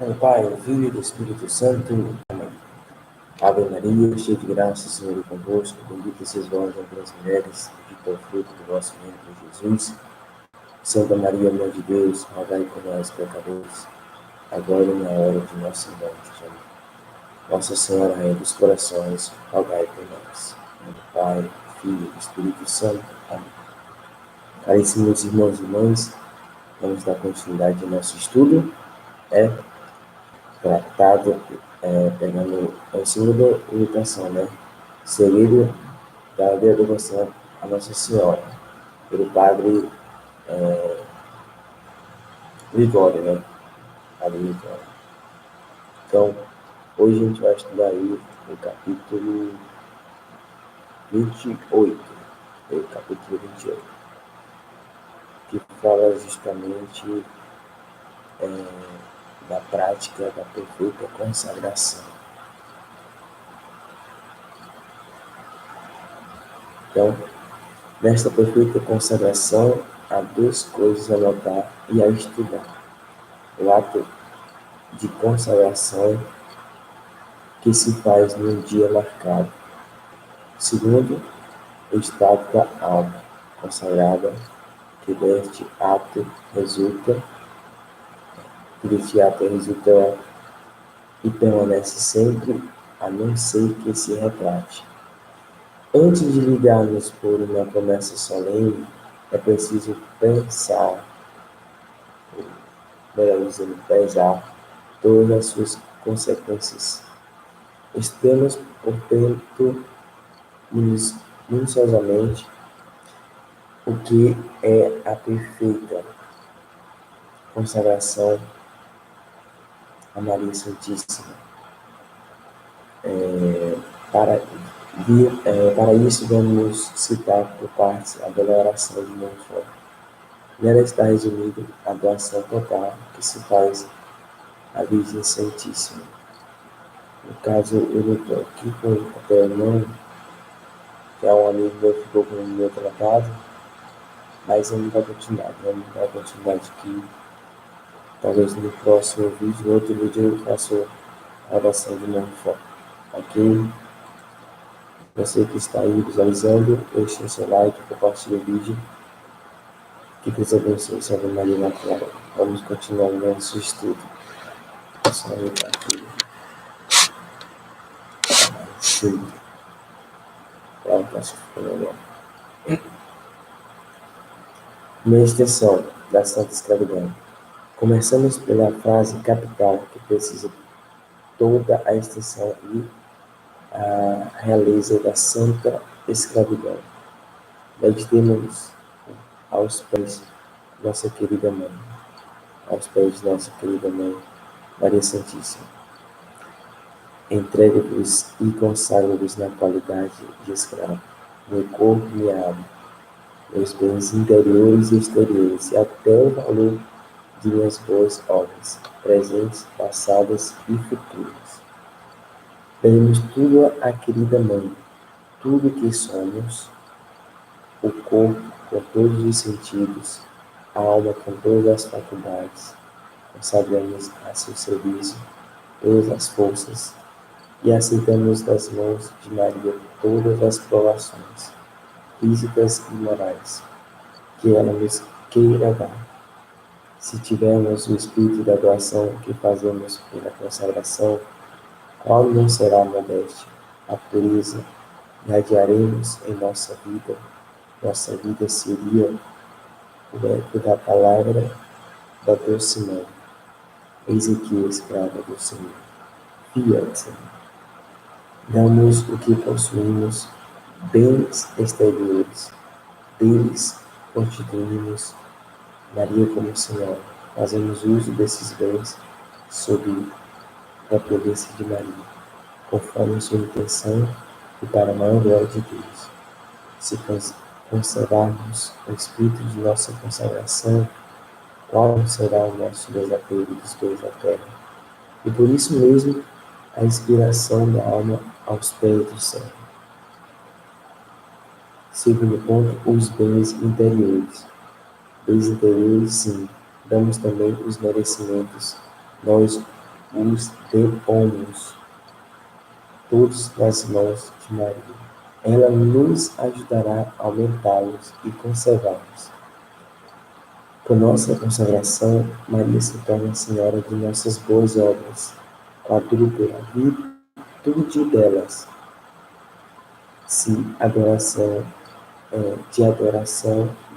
O Pai, o Filho e do Espírito Santo. Amém. Ave Maria, cheia de graça, o Senhor é convosco. Bendita sois vós entre as mulheres, bendito é o fruto do vosso ventre, Jesus. Santa Maria, Mãe de Deus, rogai por nós, pecadores, agora e na hora de nossa morte. Amém. Nossa Senhora, Rainha dos Corações, rogai por nós. Em nome do Pai, do Filho e do Espírito Santo. Amém. Caríssimos irmãos e irmãs, vamos dar continuidade ao nosso estudo. Tratado, pegando a segunda imitação, Segredo da devoção a Nossa Senhora, pelo Padre Ligório, Padre Ligório. Então, hoje a gente vai estudar aí o capítulo 28, que fala justamente da prática da perfeita consagração. Então, nesta perfeita consagração, há duas coisas a notar e a estudar. O ato de consagração que se faz num dia marcado. Segundo, o estado da alma consagrada, que deste ato resulta e permanece sempre, a não ser que se retrate. Antes de ligarmos por uma promessa solene, é preciso pensar, pesar todas as suas consequências. Estamos, portanto, minuciosamente o que é a perfeita consagração a Maria Santíssima. Para isso, vamos citar por partes a bela oração de Montfort. Nela está resumida a doação total que se faz à Virgem Santíssima. No caso, eu não estou aqui com o papel não, que é um amigo meu que ficou com o meu tratado, mas vamos dar continuidade aqui. Talvez no próximo vídeo, no outro vídeo, eu faço a oração de Montfort. Ok? Você que está aí visualizando, deixe o seu like, compartilhe o vídeo. Que Deus abençoe, Salve Maria Imaculada. Vamos continuar o nosso estudo. Só aqui. Sim. Pronto, acho que ficou melhor. Uma extensão da Santa Escravidão. Começamos pela frase capital, que precisa toda a extensão e a realeza da Santa Escravidão. Meditemos aos pés de nossa querida Mãe, Maria Santíssima. Entrego-vos e consagro-vos na qualidade de escravo, meu corpo e minha alma, meus bens interiores e exteriores, e até o valor de minhas boas obras, presentes, passadas e futuras. Demos tudo à querida Mãe, tudo que somos, o corpo com todos os sentidos, a alma com todas as faculdades, consagramos a seu serviço todas as forças e aceitamos das mãos de Maria todas as provações, físicas e morais, que ela nos queira dar. Se tivermos o espírito da doação que fazemos pela consagração, qual não será a modéstia, a pureza, irradiaremos em nossa vida. Nossa vida seria o eco da palavra da doce mãe. Eis aqui a escrava do Senhor. Fiat, Senhor. Damos o que possuímos, bens exteriores. Deles constituímos Maria como Senhora. Fazemos uso desses bens sob a providência de Maria, conforme sua intenção e para a maior glória de Deus. Se conservarmos o espírito de nossa consagração, qual será o nosso desapego dos bens da terra? E por isso mesmo, a inspiração da alma aos pés do céu. Segundo ponto, os bens interiores. Bens interiores, sim, damos também os merecimentos. Nós os depomos todos nas mãos de Maria. Ela nos ajudará a aumentá-los e conservá-los. Com nossa consagração, Maria se torna a Senhora de nossas boas obras, quadrúpla virtude delas, de adoração,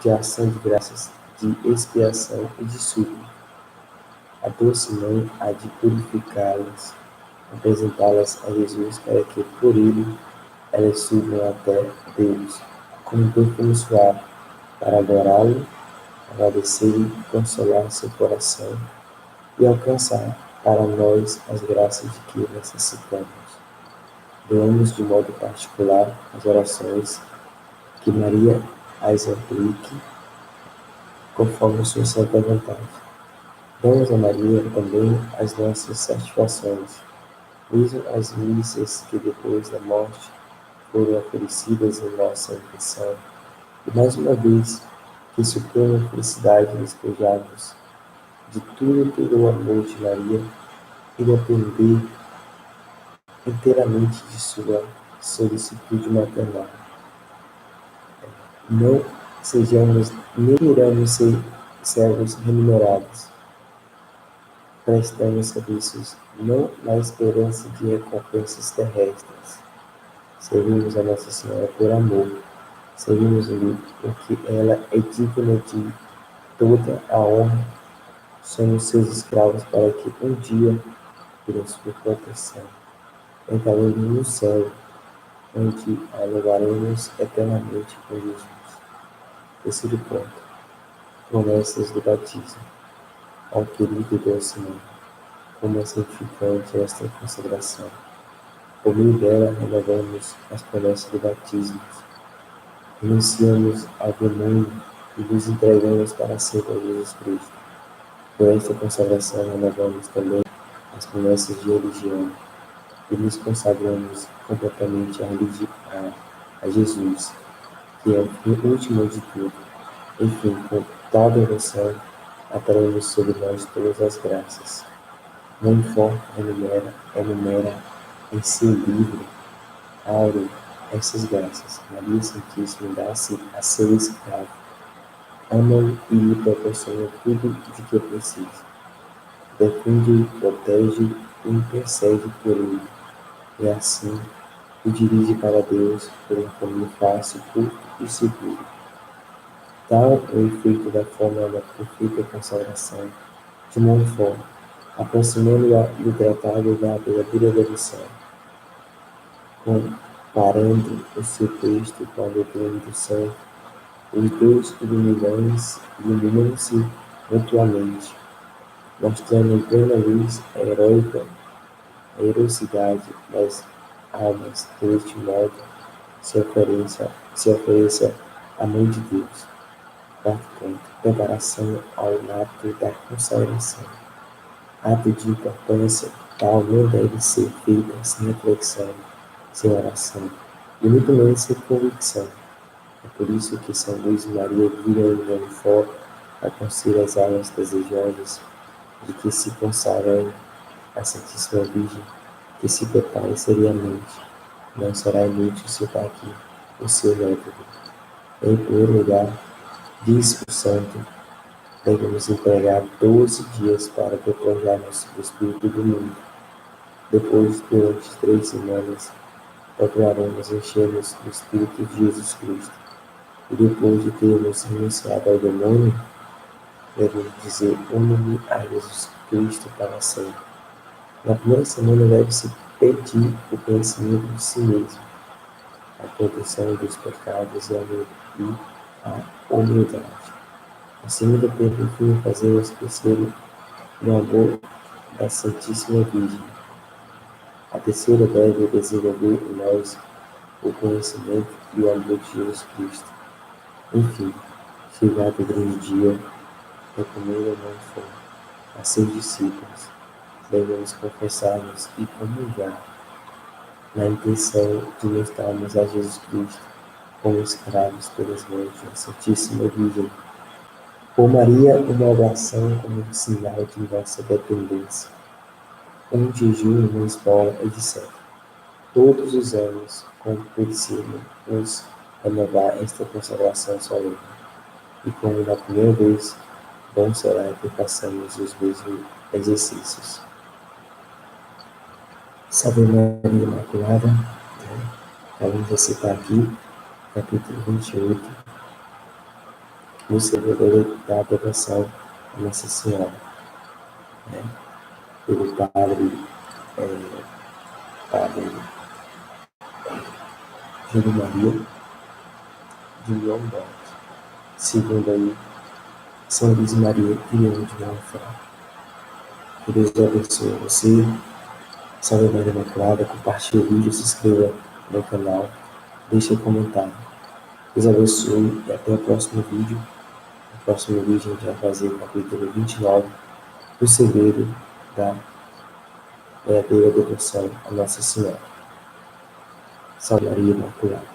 de ação de graças, de expiação e de súplica. A doce mãe há de purificá-las, apresentá-las a Jesus para que, por ele, elas subam até Deus, como perfume suave, para adorá-lo, agradecer-lhe, consolar seu coração e alcançar para nós as graças de que necessitamos. Doamos de modo particular as orações que Maria as aplique conforme sua santa vontade. Damos a Maria também as nossas satisfações, mesmo as missas que depois da morte foram oferecidas em nossa intenção, e mais uma vez, que suprema felicidade despejarmos de tudo pelo amor de Maria e depender inteiramente de sua solicitude maternal. Não sejamos nem iremos ser servos remunerados. Prestamos serviços não na esperança de recompensas terrestres. Servimos a Nossa Senhora por amor. Servimos-lhe porque ela é digna de toda a honra. Somos seus escravos para que um dia, por sua proteção, entraremos no céu, onde a levaremos eternamente com Jesus. Terceiro ponto. Promessas do batismo. Ao querido doce mãe, como é santificante esta consagração. Por meio dela renovamos as promessas do batismo. Renunciamos ao demônio e nos entregamos para sempre a Jesus Cristo. Por esta consagração renovamos também as promessas de religião e nos consagramos completamente a Jesus, que é o fim último de tudo. Enfim, com tal devoção, atraímos sobre nós todas as graças. Montfort enumera em seu livro áureo essas graças. Maria Santíssima dá-se a seu escravo, ama-o e lhe proporciona tudo de que precisa. Defende-o, protege-o e intercede por ele. E assim o dirige para Deus por um caminho fácil, curto e seguro. Tal é o efeito da fórmula da perfeita consagração de Montfort, aproximando-a do tratado da verdadeira devoção, comparando o seu texto com a doutrina do santo. Os dois iluminam-se mutuamente, mostrando em plena luz a heroicidade das almas que, deste modo, se ofereça à Mãe de Deus. Quarto ponto. Preparação ao ato da consagração. Ato de importância tal não deve ser feita sem reflexão, sem oração, e muito menos sem convicção. É por isso que São Luís Maria Vianney Fort aconselha as almas desejosas de que se consagrem à Santíssima Virgem, que se preparem seriamente. Não será inútil citar aqui o seu método. Em primeiro lugar, diz o santo, devemos empregar 12 dias para despojar-nos do espírito do mundo. Depois, durante 3 semanas, procuraremos encher-nos do Espírito de Jesus Cristo. E depois de termos renunciado ao demônio, devemos dizer: "Uno-me a Jesus Cristo para sempre". Na primeira semana deve-se pedir o conhecimento de si mesmo, a proteção dos pecados e a humildade. Na segunda, por fim, fazemos crescer no amor da Santíssima Virgem. A terceira deve desenvolver em nós o conhecimento e o amor de Jesus Cristo. Enfim, chegado o grande dia, recomenda Montfort a seus discípulos. Devemos confessar-nos e comungar na intenção de mostrarmos a Jesus Cristo como escravos pelas mãos da Santíssima Virgem. Por Maria, uma oração como um sinal de nossa dependência. um jejum, uma esmola, etc. Todos os anos, como nos renovar esta consagração solene. E como na primeira vez, bom será que façamos os mesmos exercícios. Salve Maria Imaculada, né? Vamos recitar aqui, capítulo 28, o Segredo da Preparação a Nossa Senhora, né? Pelo padre Júlio Maria de Lombard, segundo aí São Luís Maria de Leão de Monfort. Que Deus abençoe você. Salve Maria Imaculada, compartilhe o vídeo, se inscreva no canal, deixe um comentário. Deus abençoe e até o próximo vídeo. No próximo vídeo a gente vai fazer o capítulo 29, o segredo da verdadeira devoção a Nossa Senhora. Salve Maria Imaculada.